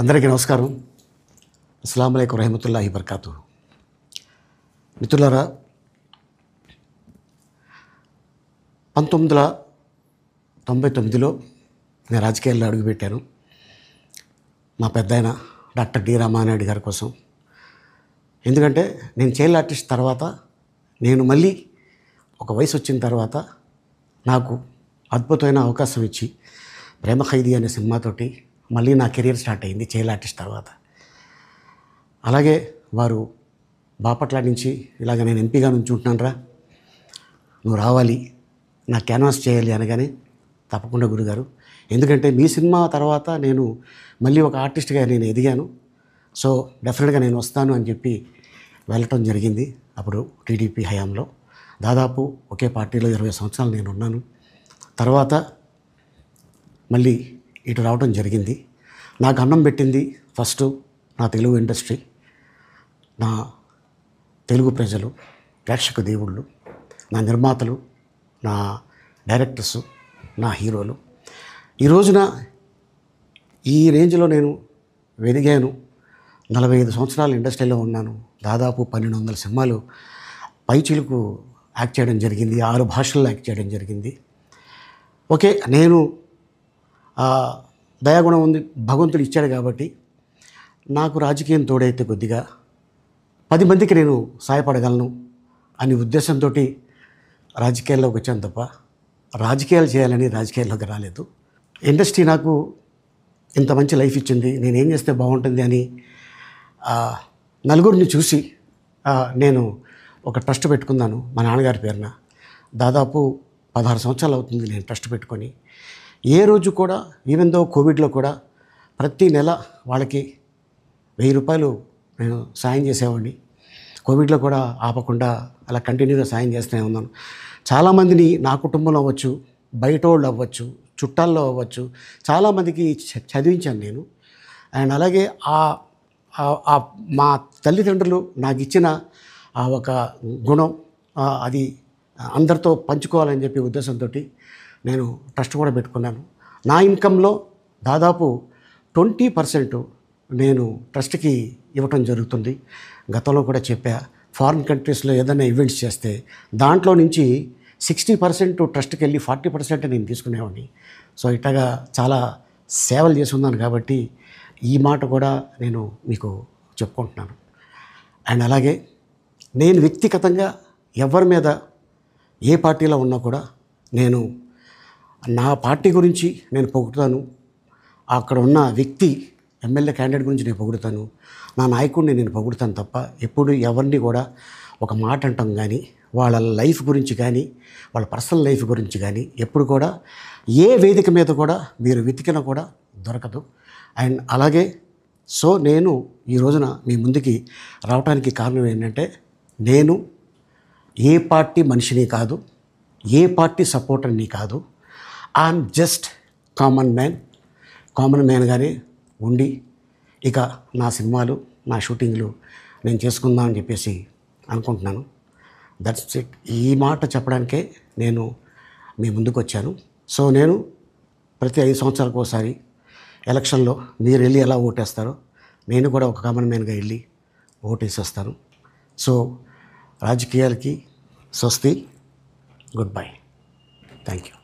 అందరికీ నమస్కారం. అస్సలాము అలైకుం రహమతుల్లాహి బర్కాతు. మిత్రులారా, 1999లో నేను రాజకీయాల్లో అడుగుపెట్టాను. మా పెద్దాయన డాక్టర్ డి రామానాయుడు గారి కోసం. ఎందుకంటే నేను చైల్డ్ ఆర్టిస్ట్ తర్వాత నేను మళ్ళీ ఒక వయసు వచ్చిన తర్వాత నాకు అద్భుతమైన అవకాశం ఇచ్చి ప్రేమ ఖైదీ అనే సినిమాతోటి మళ్ళీ నా కెరీర్ స్టార్ట్ అయింది చైల్డ్ ఆర్టిస్ట్ తర్వాత. అలాగే వారు బాపట్ల నుంచి ఇలాగ నేను ఎంపీగా నుంచుంటున్నాను రా, నువ్వు రావాలి, నా క్యాన్వాస్ చేయాలి అనగానే తప్పకుండా గురుగారు, ఎందుకంటే మీ సినిమా తర్వాత నేను మళ్ళీ ఒక ఆర్టిస్ట్గా నేను ఎదిగాను, సో డెఫినెట్గా నేను వస్తాను అని చెప్పి వెళ్ళటం జరిగింది. అప్పుడు టీడీపీ హయాంలో దాదాపు ఒకే పార్టీలో 20 సంవత్సరాలు నేను ఉన్నాను. తర్వాత మళ్ళీ ఇటు రావడం జరిగింది. నాకు అన్నం పెట్టింది ఫస్ట్ నా తెలుగు ఇండస్ట్రీ, నా తెలుగు ప్రజలు, ప్రేక్షక దేవుళ్ళు, నా నిర్మాతలు, నా డైరెక్టర్సు, నా హీరోలు. ఈ రోజున ఈ రేంజ్లో నేను ఎదిగాను. 45 సంవత్సరాలు ఇండస్ట్రీలో ఉన్నాను. దాదాపు 1200 సినిమాలు పైచిలుకు యాక్ట్ చేయడం జరిగింది. 6 భాషల్లో యాక్ట్ చేయడం జరిగింది. ఓకే, నేను దయాగుణం ఉంది, భగవంతుడు ఇచ్చాడు కాబట్టి నాకు రాజకీయం తోడైతే కొద్దిగా 10 మందికి నేను సహాయపడగలను అనే ఉద్దేశంతో రాజకీయాల్లోకి వచ్చాను తప్ప రాజకీయాలు చేయాలని రాజకీయాల్లోకి రాలేదు. ఇండస్ట్రీ నాకు ఇంత మంచి లైఫ్ ఇచ్చింది, నేనేం చేస్తే బాగుంటుంది అని నలుగురిని చూసి నేను ఒక ట్రస్ట్ పెట్టుకున్నాను మా నాన్నగారి పేరున. దాదాపు 16 సంవత్సరాలు అవుతుంది నేను ట్రస్ట్ పెట్టుకొని. ఏ రోజు కూడా, ఈవెన్ దో కోవిడ్లో కూడా ప్రతి నెల వాళ్ళకి 1000 రూపాయలు నేను సాయం చేసేవాడిని. కోవిడ్లో కూడా ఆపకుండా అలా కంటిన్యూగా సాయం చేస్తూనే ఉన్నాను. చాలామందిని నా కుటుంబంలో అవ్వచ్చు, బయట వాళ్ళు అవ్వచ్చు, చుట్టాల్లో అవ్వచ్చు, చాలామందికి చదివించాను నేను. అండ్ అలాగే మా తల్లిదండ్రులు నాకు ఇచ్చిన ఒక గుణం అది అందరితో పంచుకోవాలని చెప్పి ఉద్దేశంతో నేను ట్రస్ట్ కూడా పెట్టుకున్నాను. నా ఇన్కంలో దాదాపు 20% నేను ట్రస్ట్కి ఇవ్వటం జరుగుతుంది. గతంలో కూడా చెప్పా, ఫారిన్ కంట్రీస్లో ఏదైనా ఈవెంట్స్ చేస్తే దాంట్లో నుంచి 60% ట్రస్ట్కి వెళ్ళి 40% నేను తీసుకునేవాడిని. సో ఇట్లాగా చాలా సేవలు చేసి ఉన్నాను కాబట్టి ఈ మాట కూడా నేను మీకు చెప్పుకుంటున్నాను. అండ్ అలాగే నేను వ్యక్తిగతంగా ఎవరి మీద ఏ పార్టీలో ఉన్నా కూడా నేను నా పార్టీ గురించి నేను పొగుడుతాను, అక్కడ ఉన్న వ్యక్తి ఎమ్మెల్యే క్యాండిడేట్ గురించి నేను పొగుడుతాను, నా నాయకుడిని నేను పొగుడుతాను తప్ప ఎప్పుడు ఎవరిని కూడా ఒక మాట అంటాం కానీ వాళ్ళ లైఫ్ గురించి కానీ వాళ్ళ పర్సనల్ లైఫ్ గురించి కానీ ఎప్పుడు కూడా ఏ వేదిక మీద కూడా మీరు వెతికినా కూడా దొరకదు. అండ్ అలాగే సో నేను ఈ రోజున మీ ముందుకి రావడానికి కారణం ఏంటంటే, నేను ఏ పార్టీ మనిషిని కాదు, ఏ పార్టీ సపోర్టర్ని కాదు, ఐఎమ్ జస్ట్ కామన్ మ్యాన్గానే ఉండి ఇక నా సినిమాలు, నా షూటింగ్లు నేను చేసుకుందాం అని చెప్పేసి అనుకుంటున్నాను. That's it. ఈ మాట చెప్పడానికే నేను మీ ముందుకు వచ్చాను. సో నేను ప్రతి 5 సంవత్సరాలకు ఒకసారి ఎలక్షన్లో మీరు వెళ్ళి ఎలా ఓటేస్తారో నేను కూడా ఒక కామన్ మ్యాన్గా వెళ్ళి ఓటేసి వస్తాను. సో రాజకీయాలకి స్వస్తి, గుడ్ బై, థ్యాంక్ యూ.